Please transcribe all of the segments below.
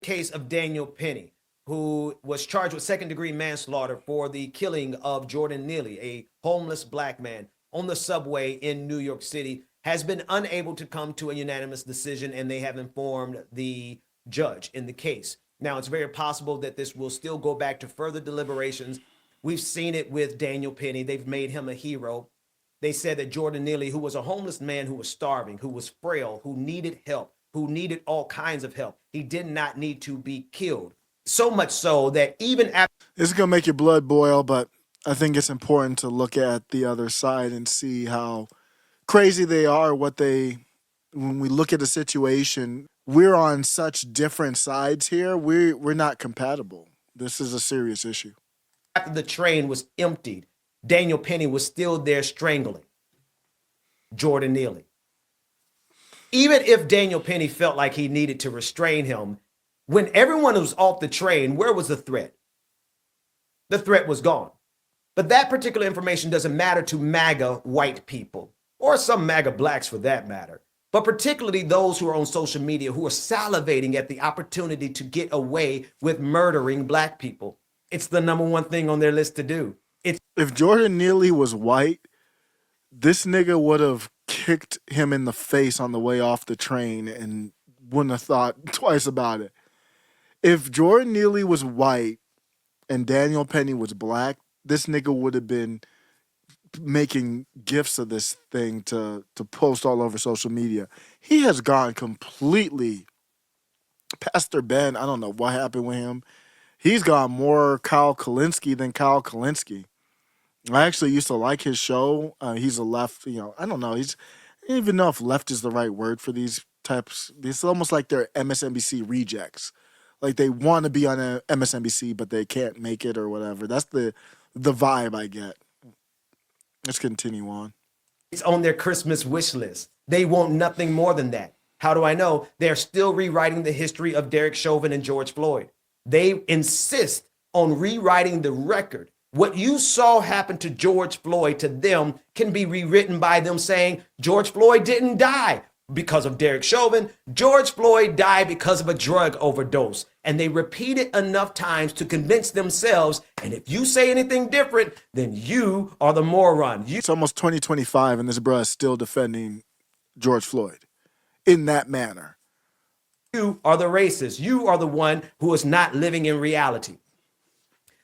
case of Daniel Penny, who was charged with second-degree manslaughter for the killing of Jordan Neely, a homeless black man on the subway in New York City, has been unable to come to a unanimous decision, and they have informed the judge in the case. Now, it's very possible that this will still go back to further deliberations. We've seen it with Daniel Penny. They've made him a hero. They said that Jordan Neely, who was a homeless man who was starving, who was frail, who needed help, who needed all kinds of help, he did not need to be killed. So much so that even after. This is going to make your blood boil, but I think it's important to look at the other side and see how crazy they are, when we look at a situation, we're on such different sides here. We're not compatible. This is a serious issue. After the train was emptied, Daniel Penny was still there strangling Jordan Neely. Even if Daniel Penny felt like he needed to restrain him, when everyone was off the train, where was the threat? The threat was gone. But that particular information doesn't matter to MAGA white people, or some MAGA blacks for that matter, but particularly those who are on social media who are salivating at the opportunity to get away with murdering black people. It's the number one thing on their list to do. If Jordan Neely was white, this nigga would have kicked him in the face on the way off the train and wouldn't have thought twice about it. If Jordan Neely was white and Daniel Penny was black, this nigga would have been making gifs of this thing to post all over social media. He has gone completely Pastor Ben. I don't know what happened with him. He's gone more Kyle Kalinske than Kyle Kalinske. I actually used to like his show. He's a left, I don't know. I don't even know if left is the right word for these types. It's almost like they're MSNBC rejects. Like they want to be on a MSNBC, but they can't make it or whatever. That's the vibe I get. Let's continue on. It's on their Christmas wish list. They want nothing more than that. How do I know? They're still rewriting the history of Derek Chauvin and George Floyd. They insist on rewriting the record. What you saw happen to George Floyd, to them, can be rewritten by them saying George Floyd didn't die because of Derek Chauvin. George Floyd died because of a drug overdose. And they repeat it enough times to convince themselves. And if you say anything different, then you are the moron. It's almost 2025 and this bruh is still defending George Floyd in that manner. You are the racist. You are the one who is not living in reality.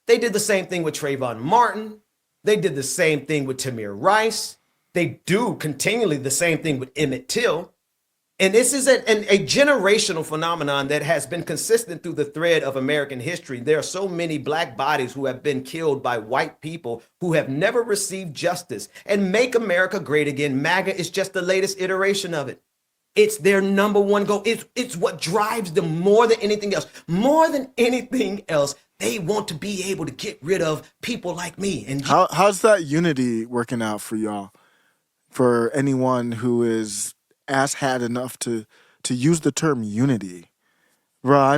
They did the same thing with Trayvon Martin. They did the same thing with Tamir Rice. They do continually the same thing with Emmett Till. And this is a generational phenomenon that has been consistent through the thread of American history. There are so many black bodies who have been killed by white people who have never received justice. And Make America Great Again, MAGA, is just the latest iteration of it. It's their number one goal. It's what drives them more than anything else. More than anything else, they want to be able to get rid of people like me. And how's that unity working out for y'all? For anyone who is asshat enough to use the term unity. Bro,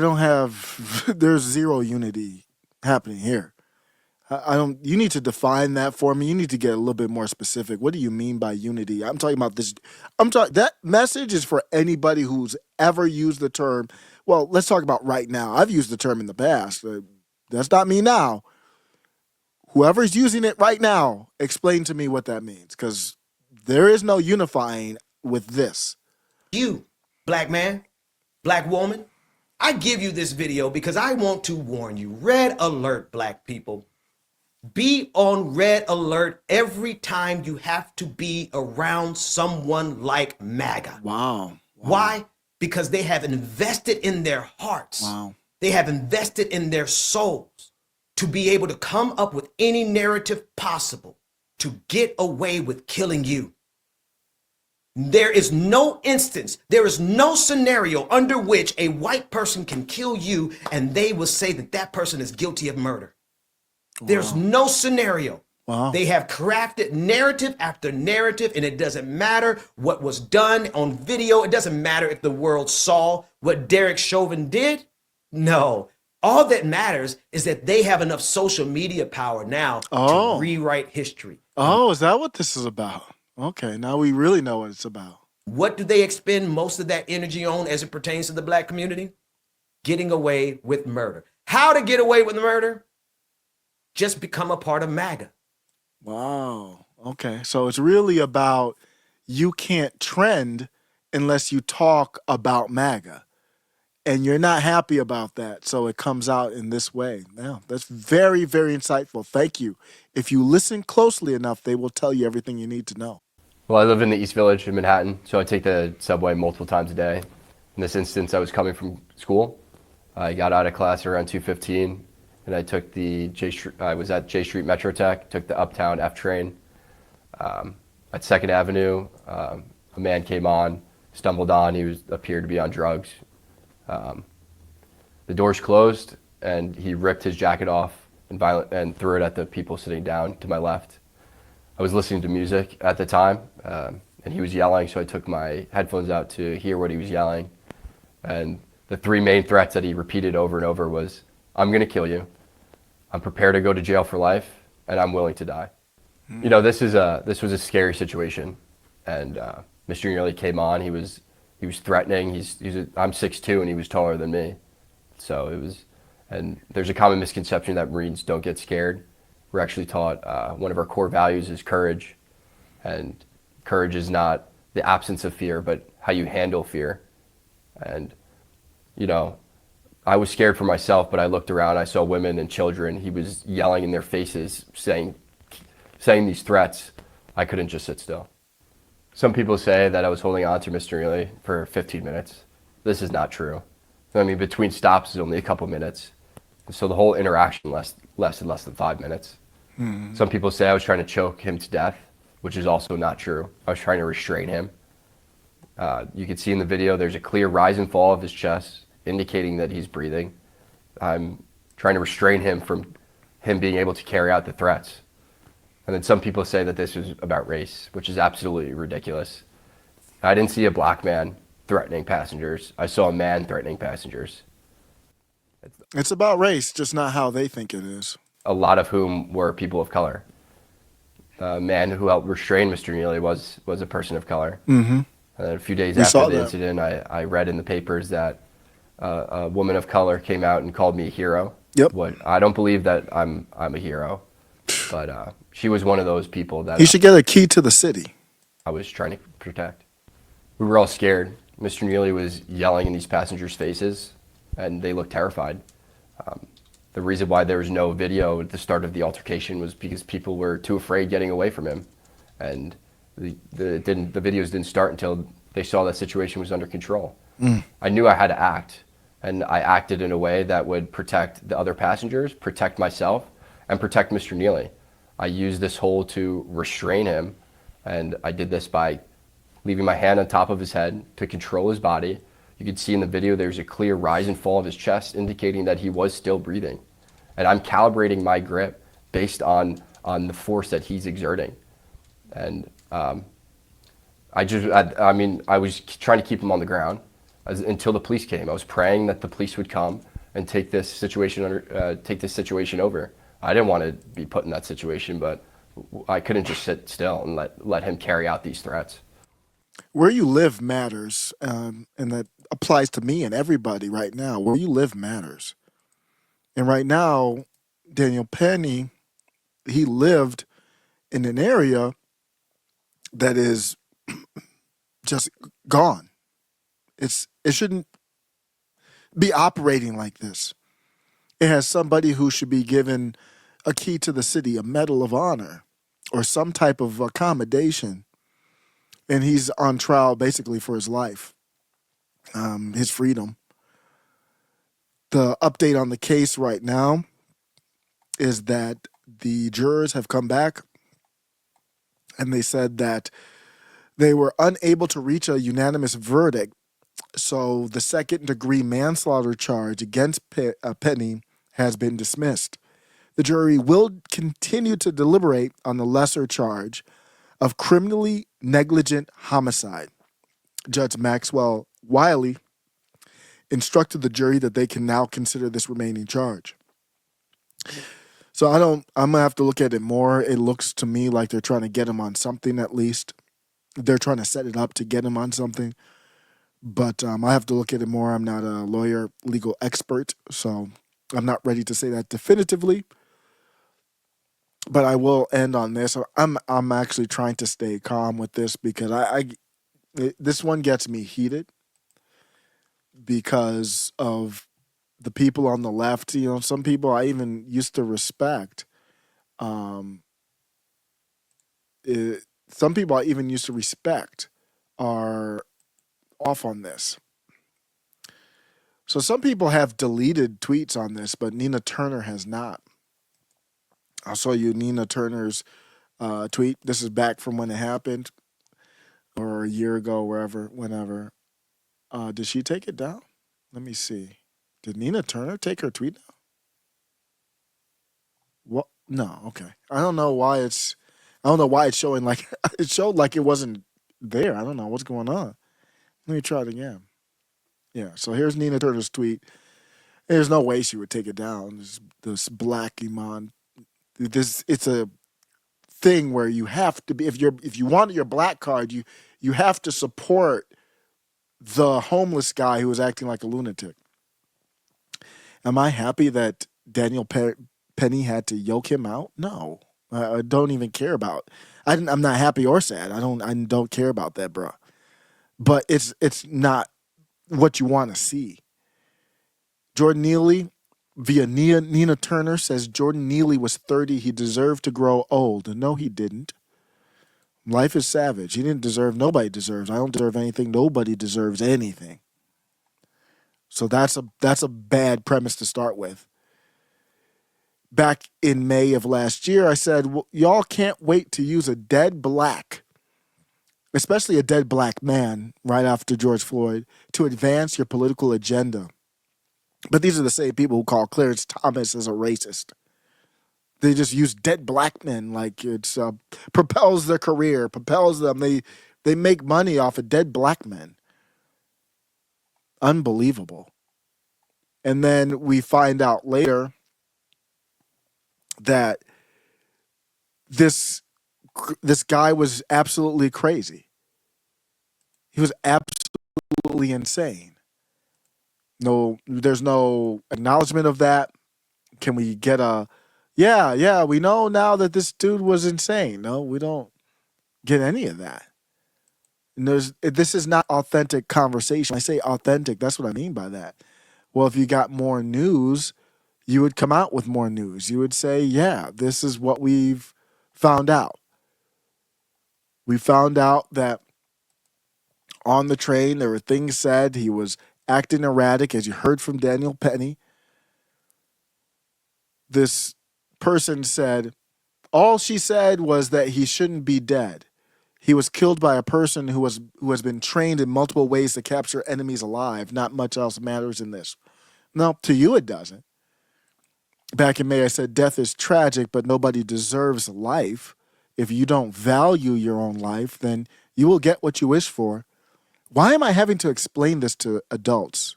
there's zero unity happening here. You need to define that for me. You need to get a little bit more specific. What do you mean by unity? I'm talking about this. That message is for anybody who's ever used the term. Well, let's talk about right now. I've used the term in the past. That's not me now. Whoever's using it right now, explain to me what that means. Because there is no unifying with this. You, black man, black woman, I give you this video because I want to warn you. Red alert, black people. Be on red alert every time you have to be around someone like MAGA. Wow. Why? Because they have invested in their hearts. Wow. They have invested in their souls to be able to come up with any narrative possible to get away with killing you. There is no instance, there is no scenario under which a white person can kill you and they will say that that person is guilty of murder. Wow. There's no scenario. Wow. They have crafted narrative after narrative, and it doesn't matter what was done on video. It doesn't matter if the world saw what Derek Chauvin did. No. All that matters is that they have enough social media power now to rewrite history. Oh, is that what this is about? Okay, now we really know what it's about. What do they expend most of that energy on as it pertains to the black community? getting away with murder. How to get away with murder? Just become a part of MAGA. Wow. Okay. So it's really about you can't trend unless you talk about MAGA. And you're not happy about that. So it comes out in this way. Now, that's very, very insightful. Thank you. If you listen closely enough, they will tell you everything you need to know. Well, I live in the East Village in Manhattan, so I take the subway multiple times a day. In this instance, I was coming from school. I got out of class around 2:15, and I took the J Street. I was at J Street Metro Tech, took the Uptown F train. At Second Avenue, a man came on, stumbled on. Appeared to be on drugs. The doors closed, and he ripped his jacket off and threw it at the people sitting down to my left. I was listening to music at the time, and he was yelling, so I took my headphones out to hear what he was yelling. And the three main threats that he repeated over and over was, "I'm going to kill you, I'm prepared to go to jail for life, and I'm willing to die." You know, this was a scary situation, and Mr. Neely came on. He was threatening. I'm 6'2", and he was taller than me, so it was. And there's a common misconception that Marines don't get scared. We're actually taught one of our core values is courage, and courage is not the absence of fear, but how you handle fear. And you know, I was scared for myself, but I looked around. I saw women and children. He was yelling in their faces, saying these threats. I couldn't just sit still. Some people say that I was holding on to Mr. Neely for 15 minutes. This is not true. I mean, between stops is only a couple minutes. So the whole interaction lasted less than 5 minutes. Some people say I was trying to choke him to death, which is also not true. I was trying to restrain him. You can see in the video, there's a clear rise and fall of his chest, indicating that he's breathing. I'm trying to restrain him from him being able to carry out the threats. And then some people say that this was about race, which is absolutely ridiculous. I didn't see a black man threatening passengers. I saw a man threatening passengers. It's about race, just not how they think it is. A lot of whom were people of color. The man who helped restrain Mr. Neely was a person of color. Mm-hmm. A few days We saw after the that. incident, I read in the papers that a woman of color came out and called me a hero. Yep. I don't believe that I'm a hero, but she was one of those people that He should get a key to the city. I was trying to protect. We were all scared. Mr. Neely was yelling in these passengers' faces, and they looked terrified. The reason why there was no video at the start of the altercation was because people were too afraid getting away from him, and the videos didn't start until they saw that situation was under control. I knew I had to act, and I acted in a way that would protect the other passengers, protect myself, and protect Mr. Neely. I used this hold to restrain him, and I did this by leaving my hand on top of his head to control his body. You can see in the video there's a clear rise and fall of his chest, indicating that he was still breathing. And I'm calibrating my grip based on the force that he's exerting. And I was trying to keep him on the ground until the police came. I was praying that the police would come and take this situation over. I didn't want to be put in that situation, but I couldn't just sit still and let him carry out these threats. Where you live matters, and that applies to me and everybody right now. Where you live matters. And right now, Daniel Penny, he lived in an area that is just gone. It shouldn't be operating like this. It has somebody who should be given a key to the city, a medal of honor, or some type of accommodation. And he's on trial basically for his life, his freedom. The update on the case right now is that the jurors have come back and they said that they were unable to reach a unanimous verdict. So the second-degree manslaughter charge against Penny has been dismissed. The jury will continue to deliberate on the lesser charge of criminally negligent homicide. Judge Maxwell Wiley instructed the jury that they can now consider this remaining charge. So I'm going to have to look at it more. It looks to me like they're trying to get him on something at least. They're trying to set it up to get him on something. But I have to look at it more. I'm not a lawyer, legal expert, so I'm not ready to say that definitively. But I will end on this. I'm actually trying to stay calm with this because this one gets me heated because of the people on the left. You know, some people I even used to respect. Um, some people I even used to respect are off on this. So some people have deleted tweets on this, but Nina Turner has not. I'll show you Nina Turner's tweet. This is back from when it happened, or a year ago, whenever. Did she take it down? Let me see. Did Nina Turner take her tweet down? What? No. Okay. I don't know why it's. I don't know why it's showing like it showed like it wasn't there. I don't know what's going on. Let me try it again. Yeah. So here's Nina Turner's tweet. There's no way she would take it down. This black Iman. It's a thing where you have to be if you want your black card, you have to support the homeless guy who was acting like a lunatic. Am I happy that Daniel Penny had to yoke him out? No, I don't even care about. I'm not happy or sad. I don't care about that, bro. But it's not what you want to see. Jordan Neely via Nina Turner says Jordan Neely was 30. He deserved to grow old. No, he didn't. Life is savage. He didn't deserve. Nobody deserves. I don't deserve anything. Nobody deserves anything. So that's a bad premise to start with. Back in May of last year, I said, well, y'all can't wait to use a dead black, especially a dead black man, right after George Floyd, to advance your political agenda. But these are the same people who call Clarence Thomas as a racist. They just use dead black men like it's propels their career, propels them. They make money off of dead black men. Unbelievable. And then we find out later that this guy was absolutely crazy. He was absolutely insane. No, there's no acknowledgement of that. Can we get a yeah, we know now that this dude was insane. No, we don't get any of that. And this is not authentic conversation. I say authentic, that's what I mean by that. Well, if you got more news, you would come out with more news. You would say, yeah, this is what we've found out. We found out that on the train, there were things said. He was acting erratic, as you heard from Daniel Penny. This person said, all she said was that he shouldn't be dead. He was killed by a person who has been trained in multiple ways to capture enemies alive. Not much else matters in this. No, to you it doesn't. Back in May, I said death is tragic, but nobody deserves life. If you don't value your own life, then you will get what you wish for. Why am I having to explain this to adults?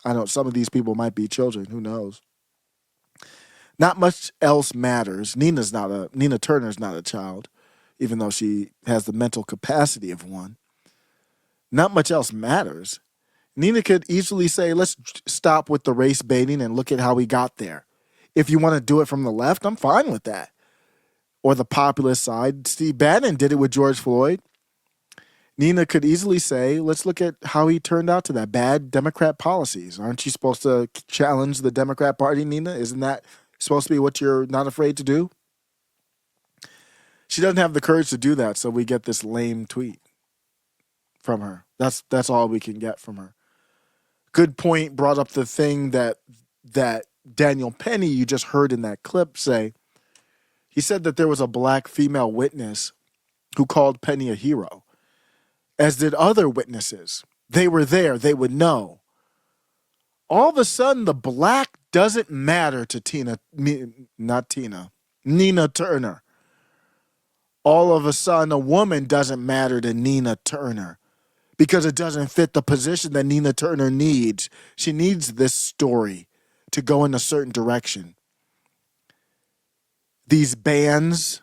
I know some of these people might be children. Who knows? Not much else matters. Nina Turner's not a child, even though she has the mental capacity of one. Not much else matters. Nina could easily say, let's stop with the race baiting and look at how we got there. If you want to do it from the left, I'm fine with that. Or the populist side. Steve Bannon did it with George Floyd. Nina could easily say, let's look at how he turned out to that bad Democrat policies. Aren't you supposed to challenge the Democrat Party, Nina? Isn't that supposed to be what you're not afraid to do? She doesn't have the courage to do that, so we get this lame tweet from her. That's all we can get from her. Good point, brought up the thing that Daniel Penny, you just heard in that clip, say. He said that there was a black female witness who called Penny a hero, as did other witnesses. They were there. They would know. All of a sudden, the black doesn't matter to Nina Turner. All of a sudden, a woman doesn't matter to Nina Turner because it doesn't fit the position that Nina Turner needs. She needs this story to go in a certain direction. These bands,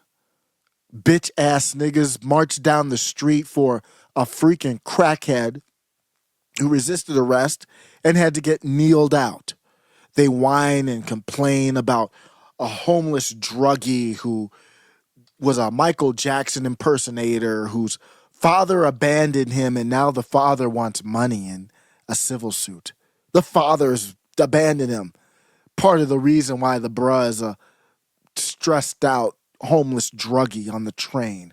bitch ass niggas march down the street for a freaking crackhead who resisted arrest and had to get kneeled out. They whine and complain about a homeless druggie who was a Michael Jackson impersonator whose father abandoned him, and now the father wants money and a civil suit. The father's abandoned him. Part of the reason why the bruh is a stressed out homeless druggie on the train.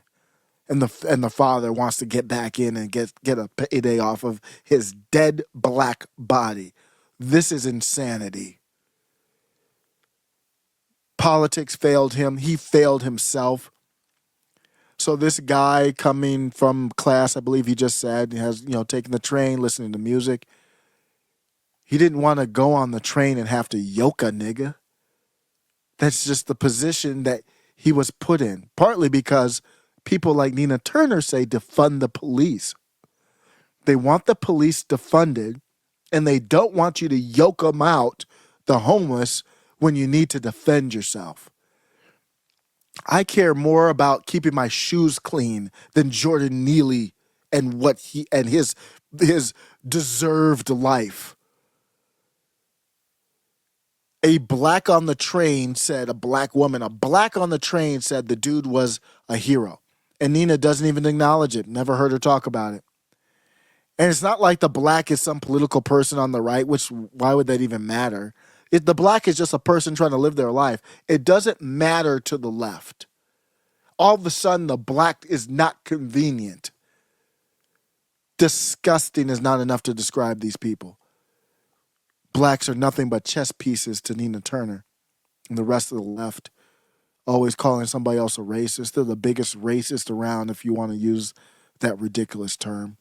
And the father wants to get back in and get a payday off of his dead black body. This is insanity. Politics failed him. He failed himself. So this guy coming from class, I believe he just said, has, taken the train, listening to music. He didn't want to go on the train and have to yoke a nigga. That's just the position that he was put in, partly because people like Nina Turner say defund the police. They want the police defunded, and they don't want you to yoke them out, the homeless, when you need to defend yourself. I care more about keeping my shoes clean than Jordan Neely and what he and his deserved life. A black on the train said the dude was a hero. And Nina doesn't even acknowledge it. Never heard her talk about it. And it's not like the black is some political person on the right, which why would that even matter? The black is just a person trying to live their life. It doesn't matter to the left. All of a sudden, the black is not convenient. Disgusting is not enough to describe these people. Blacks are nothing but chess pieces to Nina Turner and the rest of the left. Always calling somebody else a racist. They're the biggest racist around, if you want to use that ridiculous term.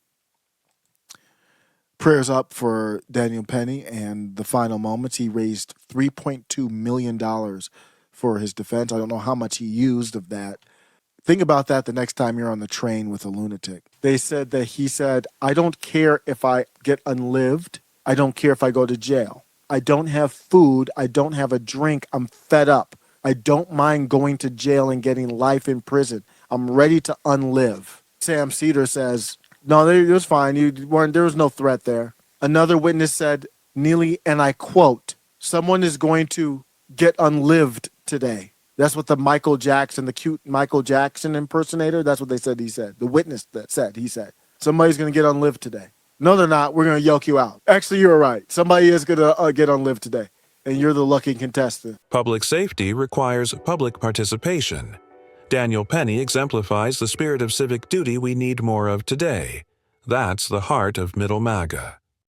Prayers up for Daniel Penny and the final moments. He raised $3.2 million for his defense. I don't know how much he used of that. Think about that the next time you're on the train with a lunatic. He said, I don't care if I get unlived. I don't care if I go to jail. I don't have food. I don't have a drink. I'm fed up. I don't mind going to jail and getting life in prison. I'm ready to unlive. Sam Cedar says, no, it was fine. There was no threat there. Another witness said, Neely, and I quote, someone is going to get unlived today. That's what the cute Michael Jackson impersonator, that's what they said he said. The witness he said. Somebody's going to get unlived today. No, they're not. We're going to yoke you out. Actually, you're right. Somebody is going to get unlived today. And you're the lucky contestant. Public safety requires public participation. Daniel Penny exemplifies the spirit of civic duty we need more of today. That's the heart of Middle MAGA.